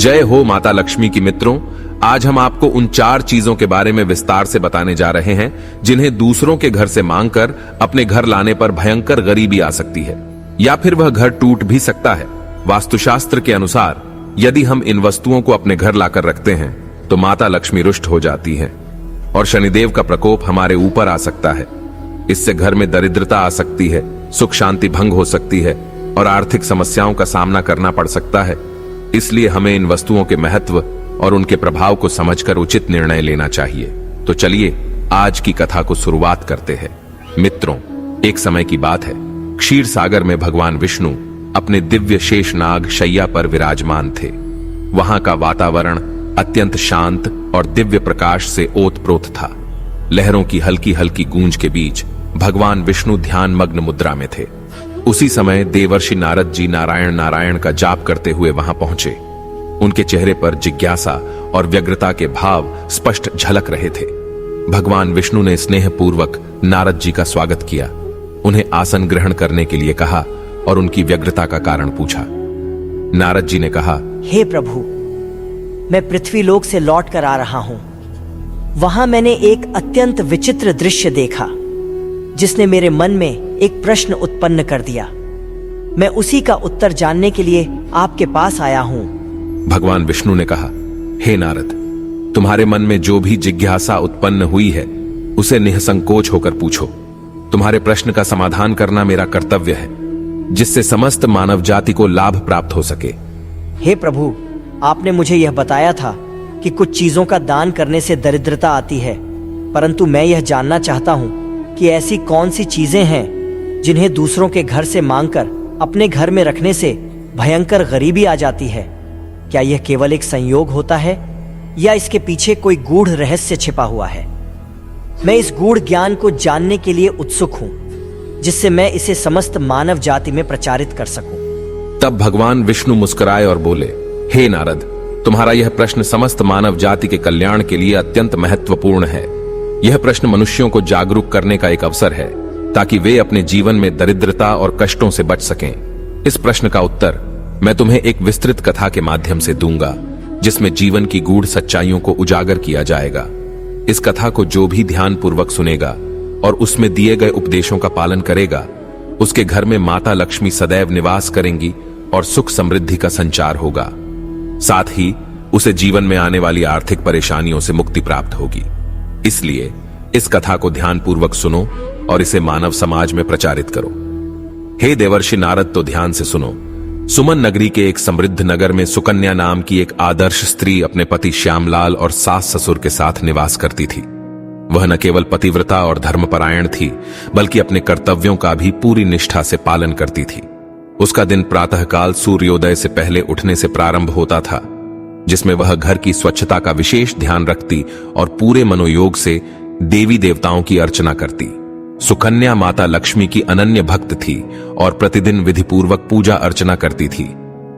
जय हो माता लक्ष्मी की मित्रों। आज हम आपको उन 4 चीजों के बारे में विस्तार से बताने जा रहे हैं जिन्हें दूसरों के घर से मांगकर अपने घर लाने पर भयंकर गरीबी आ सकती है या फिर वह घर टूट भी सकता है। वास्तुशास्त्र के अनुसार यदि हम इन वस्तुओं को अपने घर लाकर रखते हैं तो माता लक्ष्मी रुष्ट हो जाती है और शनिदेव का प्रकोप हमारे ऊपर आ सकता है। इससे घर में दरिद्रता आ सकती है, सुख शांति भंग हो सकती है और आर्थिक समस्याओं का सामना करना पड़ सकता है। इसलिए हमें इन वस्तुओं के महत्व और उनके प्रभाव को समझकर उचित निर्णय लेना चाहिए। तो चलिए आज की कथा को शुरुआत करते हैं। मित्रों, एक समय की बात है, क्षीर सागर में भगवान विष्णु अपने दिव्य शेषनाग शैया पर विराजमान थे। वहां का वातावरण अत्यंत शांत और दिव्य प्रकाश से ओतप्रोत था। लहरों की हल्की हल्की गूंज के बीच भगवान विष्णु ध्यान मग्न मुद्रा में थे। उसी समय देवर्षि नारद जी नारायण नारायण का जाप करते हुए वहां पहुंचे। उनके चेहरे पर जिज्ञासा और व्यग्रता के भाव स्पष्ट झलक रहे थे। भगवान विष्णु ने स्नेहपूर्वक नारद जी का स्वागत किया, उन्हें आसन ग्रहण करने के लिए कहा और उनकी व्यग्रता का कारण पूछा। नारद जी ने कहा, हे प्रभु, मैं पृथ्वीलोक से लौट कर आ रहा हूं। वहां मैंने एक अत्यंत विचित्र दृश्य देखा जिसने मेरे मन में एक प्रश्न उत्पन्न कर दिया। मैं उसी का उत्तर जानने के लिए आपके पास आया हूं। भगवान विष्णु ने कहा, हे नारद, तुम्हारे मन में जो भी जिज्ञासा उत्पन्न हुई है उसे निसंकोच होकर पूछो। तुम्हारे प्रश्न का समाधान करना मेरा कर्तव्य है, जिससे समस्त मानव जाति को लाभ प्राप्त हो सके। हे प्रभु, आपने मुझे यह बताया था कि कुछ चीजों का दान करने से दरिद्रता आती है, परंतु मैं यह जानना चाहता हूं कि ऐसी कौन सी चीजें हैं जिन्हें दूसरों के घर से मांगकर अपने घर में रखने से भयंकर गरीबी आ जाती है। क्या यह केवल एक संयोग होता है या इसके पीछे कोई गूढ़ रहस्य छिपा हुआ है? मैं इस गूढ़ ज्ञान को जानने के लिए उत्सुक हूं, जिससे मैं इसे समस्त मानव जाति में प्रचारित कर सकूं। तब भगवान विष्णु मुस्कुराए और बोले, हे नारद, तुम्हारा यह प्रश्न समस्त मानव जाति के कल्याण के लिए अत्यंत महत्वपूर्ण है। यह प्रश्न मनुष्यों को जागरूक करने का एक अवसर है ताकि वे अपने जीवन में दरिद्रता और कष्टों से बच सकें। इस प्रश्न का उत्तर मैं तुम्हें एक विस्तृत कथा के माध्यम से दूंगा, जिसमें जीवन की गूढ़ सच्चाइयों को उजागर किया जाएगा। इस कथा को जो भी ध्यानपूर्वक सुनेगा और उसमें दिए गए उपदेशों का पालन करेगा, उसके घर में माता लक्ष्मी सदैव निवास करेंगी और सुख समृद्धि का संचार होगा। साथ ही उसे जीवन में आने वाली आर्थिक परेशानियों से मुक्ति प्राप्त होगी। इसलिए इस कथा को ध्यानपूर्वक सुनो और इसे मानव समाज में प्रचारित करो। हे देवर्षि नारद, तो ध्यान से सुनो। सुमन नगरी के एक समृद्ध नगर में सुकन्या नाम की एक आदर्श स्त्री अपने पति श्यामलाल और सास ससुर के साथ निवास करती थी। वह न केवल पतिव्रता और धर्मपरायण थी, बल्कि अपने कर्तव्यों का भी पूरी निष्ठा से पालन करती थी। उसका दिन प्रातःकाल सूर्योदय से पहले उठने से प्रारंभ होता था, जिसमें वह घर की स्वच्छता का विशेष ध्यान रखती और पूरे मनोयोग से देवी देवताओं की अर्चना करती। सुकन्या माता लक्ष्मी की अनन्य भक्त थी और प्रतिदिन विधिपूर्वक पूजा अर्चना करती थी।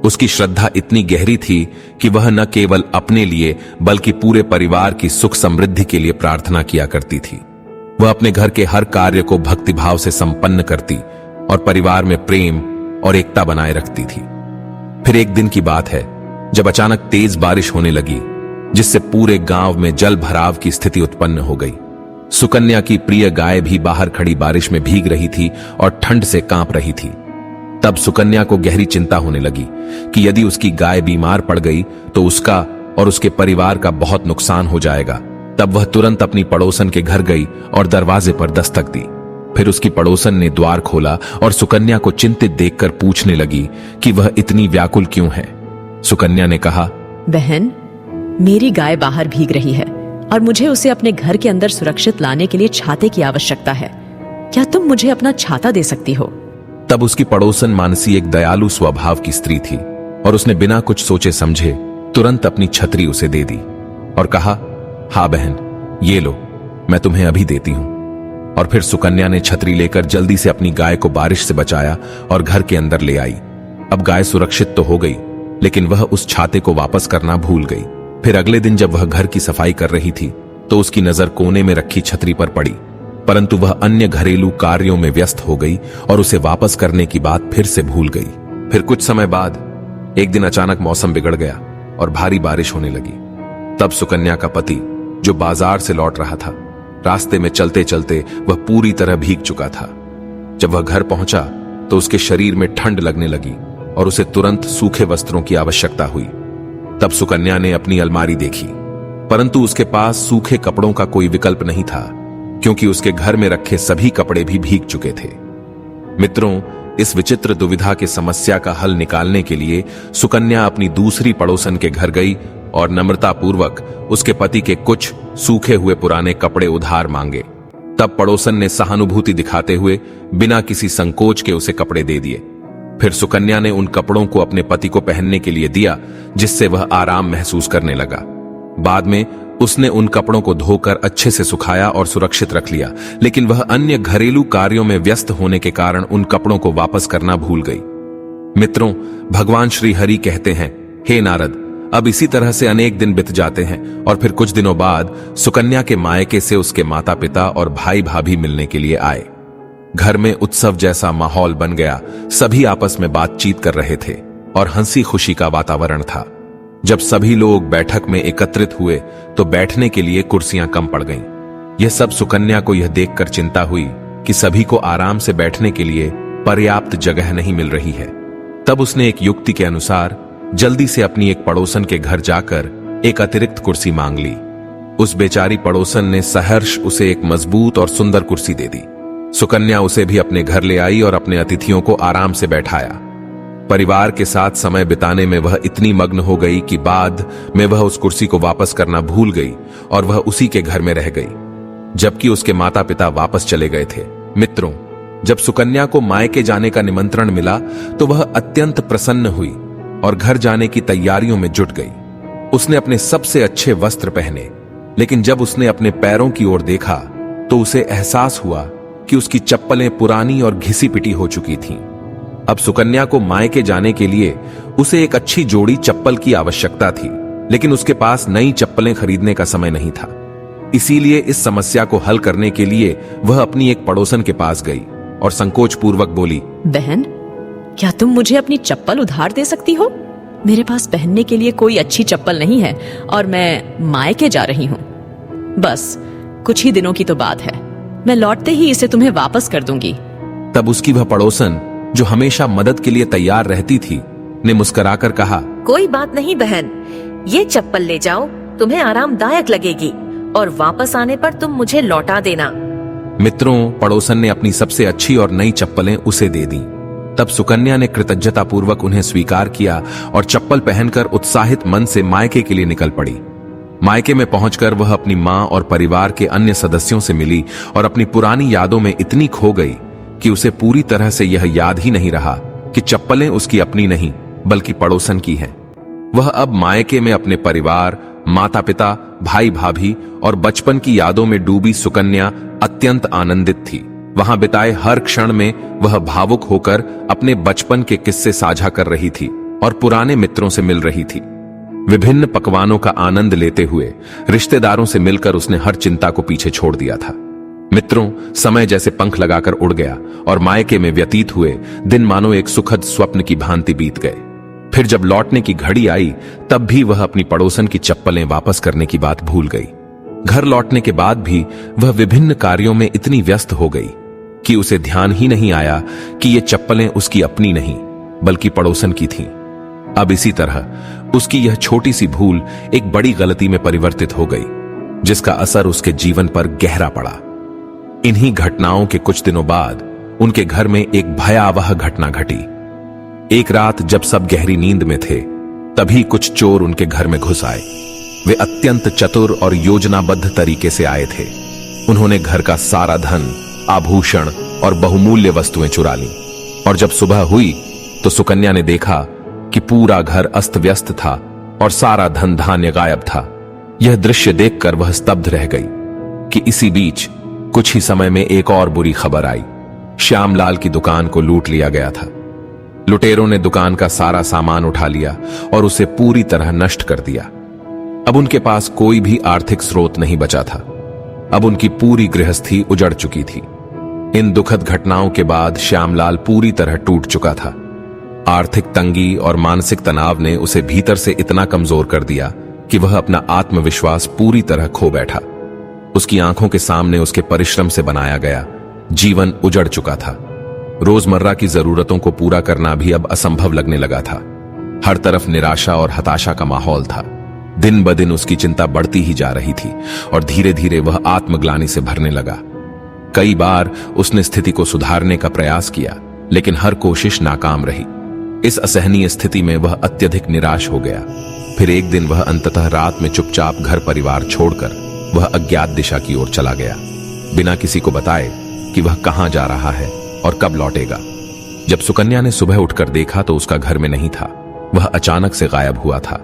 उसकी श्रद्धा इतनी गहरी थी कि वह न केवल अपने लिए बल्कि पूरे परिवार की सुख समृद्धि के लिए प्रार्थना किया करती थी। वह अपने घर के हर कार्य को भक्तिभाव से संपन्न करती और परिवार में प्रेम और एकता बनाए रखती थी। फिर एक दिन की बात है जब अचानक तेज बारिश होने लगी, जिससे पूरे गांव में जल भराव की स्थिति उत्पन्न हो गई। सुकन्या की प्रिय गाय भी बाहर खड़ी बारिश में भीग रही थी और ठंड से कांप रही थी। तब सुकन्या को गहरी चिंता होने लगी कि यदि उसकी गाय बीमार पड़ गई तो उसका और उसके परिवार का बहुत नुकसान हो जाएगा। तब वह तुरंत अपनी पड़ोसन के घर गई और दरवाजे पर दस्तक दी। फिर उसकी पड़ोसन ने द्वार खोला और सुकन्या को चिंतित देखकर पूछने लगी कि वह इतनी व्याकुल क्यों है। सुकन्या ने कहा, बहन, मेरी गाय बाहर भीग रही है और मुझे उसे अपने घर के अंदर सुरक्षित लाने के लिए छाते की आवश्यकता है। क्या तुम मुझे अपना छाता दे सकती हो? तब उसकी पड़ोसन मानसी एक दयालु स्वभाव की स्त्री थी और उसने बिना कुछ सोचे समझे तुरंत अपनी छतरी उसे दे दी और कहा, हाँ बहन, ये लो, मैं तुम्हें अभी देती हूं। और फिर सुकन्या ने छतरी लेकर जल्दी से अपनी गाय को बारिश से बचाया और घर के अंदर ले आई। अब गाय सुरक्षित तो हो गई, लेकिन वह उस छाते को वापस करना भूल गई। फिर अगले दिन जब वह घर की सफाई कर रही थी तो उसकी नजर कोने में रखी छतरी पर पड़ी, परंतु वह अन्य घरेलू कार्यों में व्यस्त हो गई और उसे वापस करने की बात फिर से भूल गई। फिर कुछ समय बाद एक दिन अचानक मौसम बिगड़ गया और भारी बारिश होने लगी। तब सुकन्या का पति, जो बाजार से लौट रहा था, रास्ते में चलते चलते वह पूरी तरह भीग चुका था। जब वह घर पहुंचा तो उसके शरीर में ठंड लगने लगी और उसे तुरंत सूखे वस्त्रों की आवश्यकता हुई। तब सुकन्या ने अपनी अलमारी देखी, परंतु उसके पास सूखे कपड़ों का कोई विकल्प नहीं था, क्योंकि उसके घर में रखे सभी कपड़े भी भीग चुके थे। मित्रों, इस विचित्र दुविधा की समस्या का हल निकालने के लिए सुकन्या अपनी दूसरी पड़ोसन के घर गई और नम्रतापूर्वक उसके पति के कुछ सूखे हुए पुराने कपड़े उधार मांगे। तब पड़ोसन ने सहानुभूति दिखाते हुए बिना किसी संकोच के उसे कपड़े दे दिए। फिर सुकन्या ने उन कपड़ों को अपने पति को पहनने के लिए दिया, जिससे वह आराम महसूस करने लगा। बाद में उसने उन कपड़ों को धोकर अच्छे से सुखाया और सुरक्षित रख लिया, लेकिन वह अन्य घरेलू कार्यों में व्यस्त होने के कारण उन कपड़ों को वापस करना भूल गई। मित्रों, भगवान श्री हरि कहते हैं, हे नारद, अब इसी तरह से अनेक दिन बीत जाते हैं और फिर कुछ दिनों बाद सुकन्या के मायके से उसके माता पिता और भाई भाभी मिलने के लिए आए। घर में उत्सव जैसा माहौल बन गया। सभी आपस में बातचीत कर रहे थे और हंसी खुशी का वातावरण था। जब सभी लोग बैठक में एकत्रित हुए तो बैठने के लिए कुर्सियां कम पड़ गईं। यह सब सुकन्या को यह देखकर चिंता हुई कि सभी को आराम से बैठने के लिए पर्याप्त जगह नहीं मिल रही है। तब उसने एक युक्ति के अनुसार जल्दी से अपनी एक पड़ोसन के घर जाकर एक अतिरिक्त कुर्सी मांग ली। उस बेचारी पड़ोसन ने सहर्ष उसे एक मजबूत और सुंदर कुर्सी दे दी। सुकन्या उसे भी अपने घर ले आई और अपने अतिथियों को आराम से बैठाया। परिवार के साथ समय बिताने में वह इतनी मग्न हो गई कि बाद में वह उस कुर्सी को वापस करना भूल गई और वह उसी के घर में रह गई, जबकि उसके माता पिता वापस चले गए थे। मित्रों, जब सुकन्या को मायके जाने का निमंत्रण मिला तो वह अत्यंत प्रसन्न हुई और घर जाने की तैयारियों में जुट गई। उसने अपने सबसे अच्छे वस्त्र पहने, लेकिन जब उसने अपने पैरों की ओर देखा तो उसे एहसास हुआ कि उसकी चप्पलें पुरानी और घिसी पिटी हो चुकी थीं। अब सुकन्या को मायके जाने के लिए उसे एक अच्छी जोड़ी चप्पल की आवश्यकता थी, लेकिन उसके पास नई चप्पलें खरीदने का समय नहीं था। इसीलिए इस समस्या को हल करने के लिए वह अपनी एक पड़ोसन के पास गई और संकोच पूर्वक बोली, बहन, क्या तुम मुझे अपनी चप्पल उधार दे सकती हो? मेरे पास पहनने के लिए कोई अच्छी चप्पल नहीं है और मैं मायके जा रही हूँ। बस कुछ ही दिनों की तो बात है, मैं लौटते ही इसे तुम्हें वापस कर दूंगी। तब उसकी वह पड़ोसन, जो हमेशा मदद के लिए तैयार रहती थी, ने मुस्कुराकर कहा, कोई बात नहीं बहन, ये चप्पल ले जाओ, तुम्हें आरामदायक लगेगी और वापस आने पर तुम मुझे लौटा देना। मित्रों, पड़ोसन ने अपनी सबसे अच्छी और नई चप्पलें उसे दे दी। तब सुकन्या ने कृतज्ञतापूर्वक उन्हें स्वीकार किया और चप्पल पहनकर उत्साहित मन से मायके के लिए निकल पड़ी। मायके में पहुंचकर वह अपनी मां और परिवार के अन्य सदस्यों से मिली और अपनी पुरानी यादों में इतनी खो गई कि उसे पूरी तरह से यह याद ही नहीं रहा कि चप्पलें उसकी अपनी नहीं बल्कि पड़ोसन की हैं। वह अब मायके में अपने परिवार, माता पिता, भाई भाभी और बचपन की यादों में डूबी सुकन्या अत्यंत आनंदित थी। वहां बिताए हर क्षण में वह भावुक होकर अपने बचपन के किस्से साझा कर रही थी और पुराने मित्रों से मिल रही थी। विभिन्न पकवानों का आनंद लेते हुए रिश्तेदारों से मिलकर उसने हर चिंता को पीछे छोड़ दिया था। मित्रों, समय जैसे पंख लगाकर उड़ गया और मायके में व्यतीत हुए दिन मानो एक सुखद स्वप्न की भांति बीत गए। फिर जब लौटने की घड़ी आई तब भी वह अपनी पड़ोसन की चप्पलें वापस करने की बात भूल गई। घर लौटने के बाद भी वह विभिन्न कार्यों में इतनी व्यस्त हो गई कि उसे ध्यान ही नहीं आया कि ये चप्पलें उसकी अपनी नहीं बल्कि पड़ोसन की थीं। अब इसी तरह उसकी यह छोटी सी भूल एक बड़ी गलती में परिवर्तित हो गई, जिसका असर उसके जीवन पर गहरा पड़ा। इन्हीं घटनाओं के कुछ दिनों बाद उनके घर में एक भयावह घटना घटी। एक रात जब सब गहरी नींद में थे, तभी कुछ चोर उनके घर में घुस आए। वे अत्यंत चतुर और योजनाबद्ध तरीके से आए थे। उन्होंने घर का सारा धन, आभूषण और बहुमूल्य वस्तुएं चुरा लीं। और जब सुबह हुई तो सुकन्या ने देखा कि पूरा घर अस्त व्यस्त था और सारा धन धान्य गायब था। यह दृश्य देखकर वह स्तब्ध रह गई कि इसी बीच कुछ ही समय में एक और बुरी खबर आई। श्यामलाल की दुकान को लूट लिया गया था। लुटेरों ने दुकान का सारा सामान उठा लिया और उसे पूरी तरह नष्ट कर दिया। अब उनके पास कोई भी आर्थिक स्रोत नहीं बचा था। अब उनकी पूरी गृहस्थी उजड़ चुकी थी। इन दुखद घटनाओं के बाद श्यामलाल पूरी तरह टूट चुका था। आर्थिक तंगी और मानसिक तनाव ने उसे भीतर से इतना कमजोर कर दिया कि वह अपना आत्मविश्वास पूरी तरह खो बैठा। उसकी आंखों के सामने उसके परिश्रम से बनाया गया जीवन उजड़ चुका था। रोजमर्रा की जरूरतों को पूरा करना भी अब असंभव लगने लगा था। हर तरफ निराशा और हताशा का माहौल था। दिन ब दिन उसकी चिंता बढ़ती ही जा रही थी और धीरे धीरे वह आत्मग्लानि से भरने लगा। कई बार उसने स्थिति को सुधारने का प्रयास किया, लेकिन हर कोशिश नाकाम रही। इस असहनीय स्थिति में वह अत्यधिक निराश हो गया। फिर एक दिन वह अंततः रात में चुपचाप घर परिवार छोड़कर वह अज्ञात दिशा की ओर चला गया, बिना किसी को बताए कि वह कहां जा रहा है और कब लौटेगा। जब सुकन्या ने सुबह उठकर देखा तो उसका घर में नहीं था। वह अचानक से गायब हुआ था।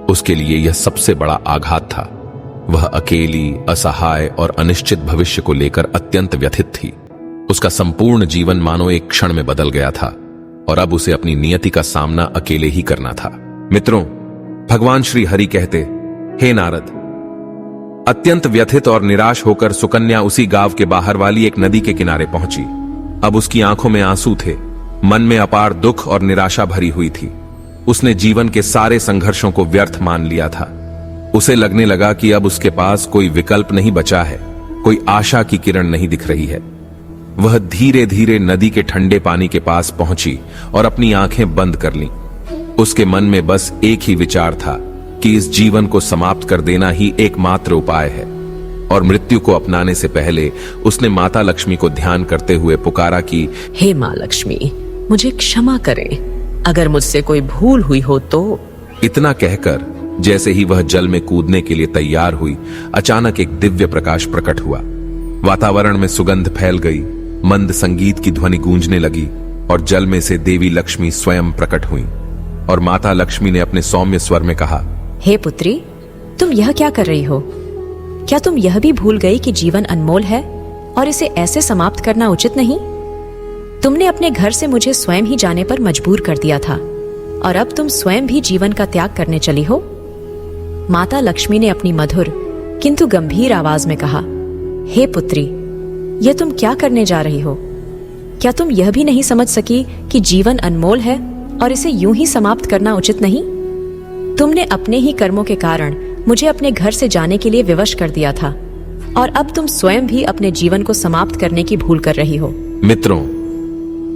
उसके लिए यह सबसे बड़ा आघात था। वह अकेली, असहाय और अनिश्चित भविष्य को लेकर अत्यंत व्यथित थी। उसका संपूर्ण जीवन मानो एक क्षण में बदल गया था और अब उसे अपनी नियति का सामना अकेले ही करना था। मित्रों, भगवान श्री हरि कहते, हे नारद, अत्यंत व्यथित और निराश होकर सुकन्या उसी गांव के बाहर वाली एक नदी के किनारे पहुंची। अब उसकी आंखों में आंसू थे, मन में अपार दुख और निराशा भरी हुई थी। उसने जीवन के सारे संघर्षों को व्यर्थ मान लिया था। उसे लगने लगा कि अब उसके पास कोई विकल्प नहीं बचा है, कोई आशा की किरण नहीं दिख रही है। वह धीरे धीरे नदी के ठंडे पानी के पास पहुंची और अपनी आंखें बंद कर लीं। उसके मन में बस एक ही विचार था कि इस जीवन को समाप्त कर देना ही एकमात्र उपाय है। और मृत्यु को अपनाने से पहले उसने माता लक्ष्मी को ध्यान करते हुए पुकारा कि हे माँ लक्ष्मी, मुझे क्षमा करें। अगर मुझसे कोई भूल हुई हो तो। इतना कहकर जैसे ही वह जल में कूदने के लिए तैयार हुई, अचानक एक दिव्य प्रकाश प्रकट हुआ। वातावरण में सुगंध फैल गई, मंद संगीत की ध्वनि गूंजने लगी और जल में से देवी लक्ष्मी स्वयं प्रकट हुई। और माता लक्ष्मी ने अपने सौम्य स्वर में कहा, हे पुत्री, तुम यह क्या कर रही हो? क्या तुम यह भी भूल गई कि जीवन अनमोल है और इसे ऐसे समाप्त करना उचित नहीं? तुमने अपने घर से मुझे स्वयं ही जाने पर मजबूर कर दिया था और अब तुम स्वयं भी जीवन का त्याग करने चली हो। माता लक्ष्मी ने अपनी मधुर किंतु गंभीर आवाज में कहा, हे पुत्री, यह तुम क्या करने जा रही हो? क्या तुम यह भी नहीं समझ सकी कि जीवन अनमोल है और इसे यूं ही समाप्त करना उचित नहीं? तुमने अपने ही कर्मों के कारण मुझे अपने घर से जाने के लिए विवश कर दिया था और अब तुम स्वयं भी अपने जीवन को समाप्त करने की भूल कर रही हो। मित्रों,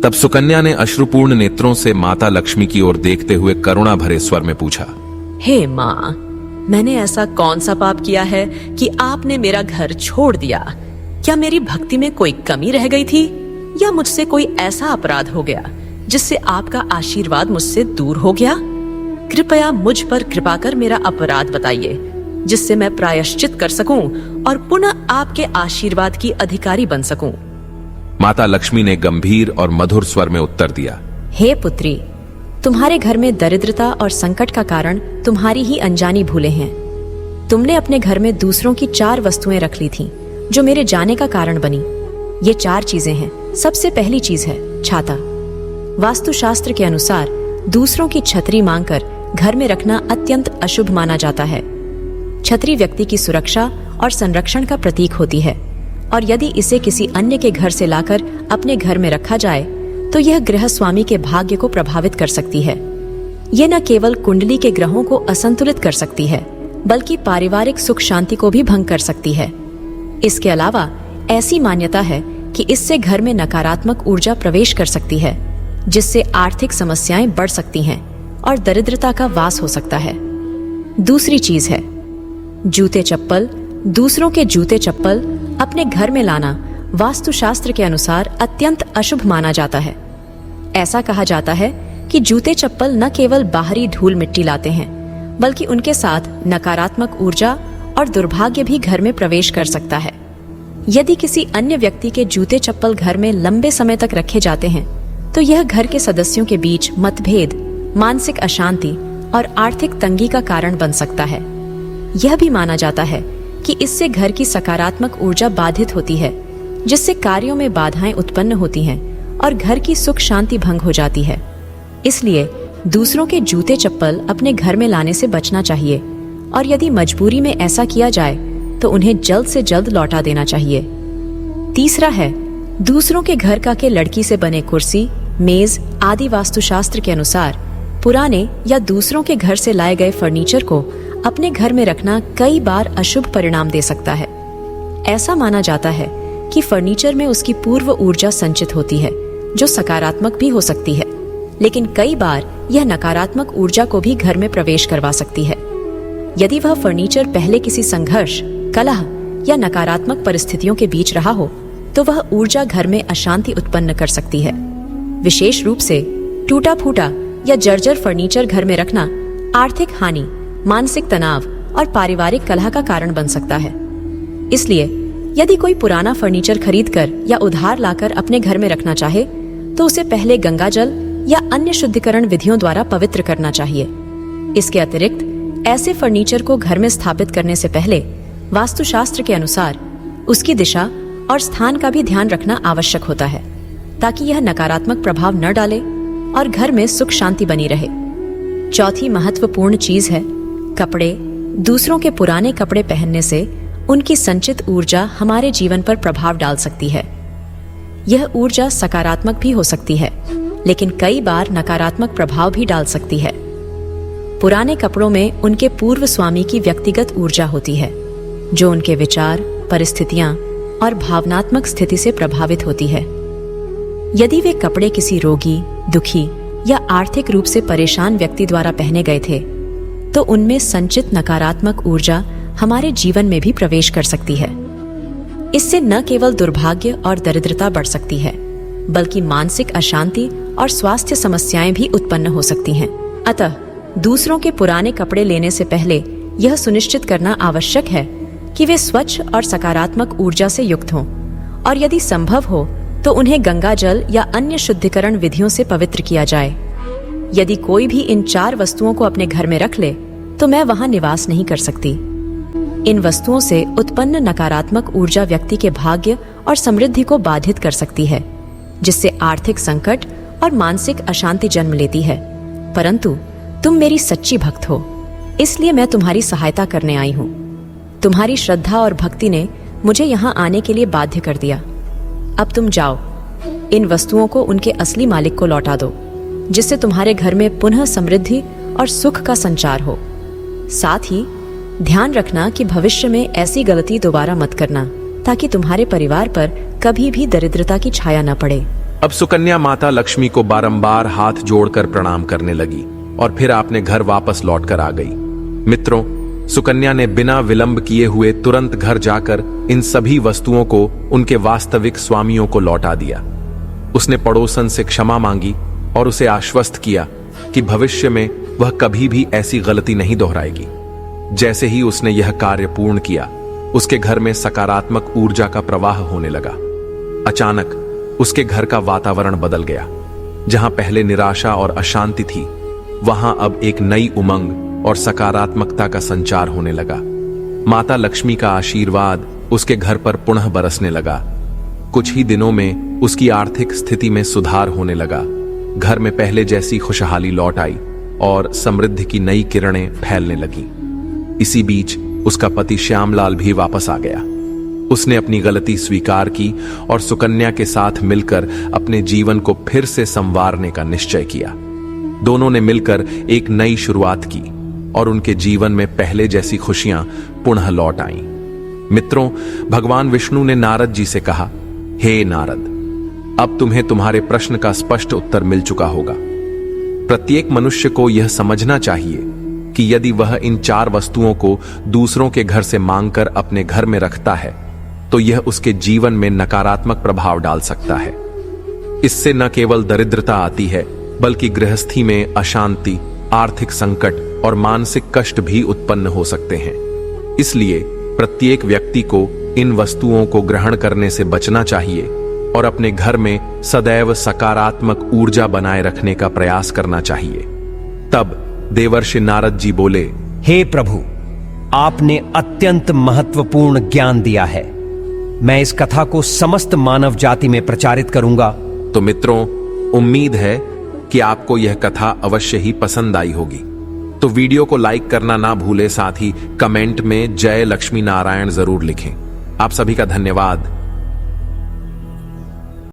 तब सुकन्या ने अश्रुपूर्ण नेत्रों से माता लक्ष्मी की ओर देखते हुए करुणा भरे स्वर में पूछा, हे माँ, मैंने ऐसा कौन सा पाप किया है कि आपने मेरा घर छोड़ दिया? क्या मेरी भक्ति में कोई कमी रह गई थी या मुझसे कोई ऐसा अपराध हो गया जिससे आपका आशीर्वाद मुझसे दूर हो गया? कृपया मुझ पर कृपा कर मेरा अपराध बताइए, जिससे मैं प्रायश्चित कर सकूं और पुनः आपके आशीर्वाद की अधिकारी बन सकूं। माता लक्ष्मी ने गंभीर और मधुर स्वर में उत्तर दिया, हे पुत्री, तुम्हारे घर में दरिद्रता और संकट का कारण तुम्हारी ही अनजानी भूले हैं। तुमने अपने घर में दूसरों की 4 वस्तुएं रख ली थीं, जो मेरे जाने का कारण बनी। ये 4 चीजें हैं। सबसे पहली चीज है छाता। वास्तुशास्त्र के अनुसार दूसरों की छतरी मांगकर घर में रखना अत्यंत अशुभ माना जाता है। छतरी व्यक्ति की सुरक्षा और संरक्षण का प्रतीक होती है और यदि इसे किसी अन्य के घर से लाकर अपने घर में रखा जाए तो यह गृह स्वामी के भाग्य को प्रभावित कर सकती है। यह न केवल कुंडली के ग्रहों को असंतुलित कर सकती है, बल्कि पारिवारिक सुख शांति को भी भंग कर सकती है। इसके अलावा ऐसी मान्यता है कि इससे घर में नकारात्मक ऊर्जा प्रवेश कर सकती है, जिससे आर्थिक समस्याएं बढ़ सकती हैं और दरिद्रता का वास हो सकता है। दूसरी चीज है जूते चप्पल। दूसरों के जूते चप्पल अपने घर में लाना वास्तुशास्त्र के अनुसार अत्यंत अशुभ माना जाता है। ऐसा कहा जाता है कि जूते चप्पल न केवल बाहरी धूल मिट्टी लाते हैं, बल्कि उनके साथ नकारात्मक ऊर्जा और दुर्भाग्य भी घर में प्रवेश कर सकता है। यदि किसी अन्य व्यक्ति के जूते चप्पल घर में लंबे समय तक रखे जाते हैं तो यह घर के सदस्यों के बीच मतभेद, मानसिक अशांति और आर्थिक तंगी का कारण बन सकता है। यह भी माना जाता है कि इससे घर की सकारात्मक ऊर्जा बाधित होती है, जिससे कार्यों में बाधाएं उत्पन्न होती हैं और घर की सुख शांति भंग हो जाती है। इसलिए दूसरों के जूते चप्पल अपने घर में लाने से बचना चाहिए और यदि मजबूरी में ऐसा किया जाए तो उन्हें जल्द से जल्द लौटा देना चाहिए। तीसरा है दूसरों के घर का के लड़की से बने कुर्सी, मेज आदि वास्तुशास्त्र के अनुसार पुराने या दूसरों के घर से लाए गए फर्नीचर को अपने घर में रखना कई बार अशुभ परिणाम दे सकता है। ऐसा माना जाता है कि फर्नीचर में उसकी पूर्व ऊर्जा संचित होती है, जो सकारात्मक भी हो सकती है, लेकिन कई बार यह नकारात्मक ऊर्जा को भी घर में प्रवेश करवा सकती है। यदि वह फर्नीचर पहले किसी संघर्ष, कलह या नकारात्मक परिस्थितियों के बीच रहा हो, तो वह ऊर्जा घर में अशांति उत्पन्न कर सकती है। विशेष रूप से टूटा फूटा या जर्जर फर्नीचर घर में रखना आर्थिक हानि, मानसिक तनाव और पारिवारिक कलह का कारण बन सकता है। इसलिए यदि कोई पुराना फर्नीचर खरीदकर या उधार लाकर अपने घर में रखना चाहे, तो उसे पहले गंगाजल या अन्य शुद्धिकरण विधियों द्वारा पवित्र करना चाहिए। इसके अतिरिक्त ऐसे फर्नीचर को घर में स्थापित करने से पहले वास्तुशास्त्र के अनुसार उसकी दिशा और स्थान का भी ध्यान रखना आवश्यक होता है, ताकि यह नकारात्मक प्रभाव न डाले और घर में सुख शांति बनी रहे। चौथी महत्वपूर्ण चीज है कपड़े। दूसरों के पुराने कपड़े पहनने से उनकी संचित ऊर्जा हमारे जीवन पर प्रभाव डाल सकती है। यह ऊर्जा सकारात्मक भी हो सकती है, लेकिन कई बार नकारात्मक प्रभाव भी डाल सकती है। पुराने कपड़ों में उनके पूर्व स्वामी की व्यक्तिगत ऊर्जा होती है, जो उनके विचार, परिस्थितियां और भावनात्मक स्थिति से प्रभावित होती है। यदि वे कपड़े किसी रोगी, दुखी या आर्थिक रूप से परेशान व्यक्ति द्वारा पहने गए थे, तो उनमें संचित नकारात्मक ऊर्जा हमारे जीवन में भी प्रवेश कर सकती है। इससे न केवल दुर्भाग्य और दरिद्रता बढ़ सकती है, बल्कि मानसिक अशांति और स्वास्थ्य समस्याएं भी उत्पन्न हो सकती हैं। अतः दूसरों के पुराने कपड़े लेने से पहले यह सुनिश्चित करना आवश्यक है कि वे स्वच्छ और सकारात्मक ऊर्जा से युक्त हों, और यदि संभव हो तो उन्हें गंगाजल या अन्य शुद्धिकरण विधियों से पवित्र किया जाए। यदि कोई भी इन 4 वस्तुओं को अपने घर में रख ले, तो मैं वहां निवास नहीं कर सकती। इन वस्तुओं से उत्पन्न नकारात्मक ऊर्जा व्यक्ति के भाग्य और समृद्धि को बाधित कर सकती है, जिससे आर्थिक संकट और मानसिक अशांति जन्म लेती है। परंतु तुम मेरी सच्ची भक्त हो, इसलिए मैं तुम्हारी सहायता करने आई हूँ। तुम्हारी श्रद्धा और भक्ति ने मुझे यहाँ आने के लिए बाध्य कर दिया। अब तुम जाओ, इन वस्तुओं को उनके असली मालिक को लौटा दो, जिससे तुम्हारे घर में पुनः समृद्धि और सुख का संचार हो। साथ ही ध्यान रखना कि भविष्य में ऐसी गलती दोबारा मत करना, ताकि तुम्हारे परिवार पर कभी भी दरिद्रता की छाया न पड़े। अब सुकन्या माता लक्ष्मी को बारंबार हाथ जोड़कर प्रणाम करने लगी और फिर अपने घर वापस लौटकर आ गई। मित्रों, सुकन्या ने बिना विलंब किए हुए तुरंत घर जाकर इन सभी वस्तुओं को उनके वास्तविक स्वामियों को लौटा दिया। उसने पड़ोसन से क्षमा मांगी और उसे आश्वस्त किया कि भविष्य में वह कभी भी ऐसी गलती नहीं दोहराएगी। जैसे ही उसने यह कार्य पूर्ण किया, उसके घर में सकारात्मक ऊर्जा का प्रवाह होने लगा। अचानक उसके घर का वातावरण बदल गया। जहां पहले निराशा और अशांति थी, वहां अब एक नई उमंग और सकारात्मकता का संचार होने लगा। माता लक्ष्मी का आशीर्वाद उसके घर पर पुनः बरसने लगा। कुछ ही दिनों में उसकी आर्थिक स्थिति में सुधार होने लगा। घर में पहले जैसी खुशहाली लौट आई और समृद्धि की नई किरणें फैलने लगी। इसी बीच उसका पति श्यामलाल भी वापस आ गया। उसने अपनी गलती स्वीकार की और सुकन्या के साथ मिलकर अपने जीवन को फिर से संवारने का निश्चय किया। दोनों ने मिलकर एक नई शुरुआत की और उनके जीवन में पहले जैसी खुशियां पुनः लौट आईं। मित्रों, भगवान विष्णु ने नारद जी से कहा, हे नारद, अब तुम्हें तुम्हारे प्रश्न का स्पष्ट उत्तर मिल चुका होगा। प्रत्येक मनुष्य को यह समझना चाहिए कि यदि वह इन 4 वस्तुओं को दूसरों के घर से मांगकर अपने घर में रखता है, तो यह उसके जीवन में नकारात्मक प्रभाव डाल सकता है। इससे न केवल दरिद्रता आती है, बल्कि गृहस्थी में अशांति, आर्थिक संकट और मानसिक कष्ट भी उत्पन्न हो सकते हैं। इसलिए प्रत्येक व्यक्ति को इन वस्तुओं को ग्रहण करने से बचना चाहिए और अपने घर में सदैव सकारात्मक ऊर्जा बनाए रखने का प्रयास करना चाहिए। तब देवर्षि नारद जी बोले, हे प्रभु, आपने अत्यंत महत्वपूर्ण ज्ञान दिया है। मैं इस कथा को समस्त मानव जाति में प्रचारित करूंगा। तो मित्रों, उम्मीद है कि आपको यह कथा अवश्य ही पसंद आई होगी। तो वीडियो को लाइक करना ना भूले, साथ ही कमेंट में जय लक्ष्मी नारायण जरूर लिखें। आप सभी का धन्यवाद।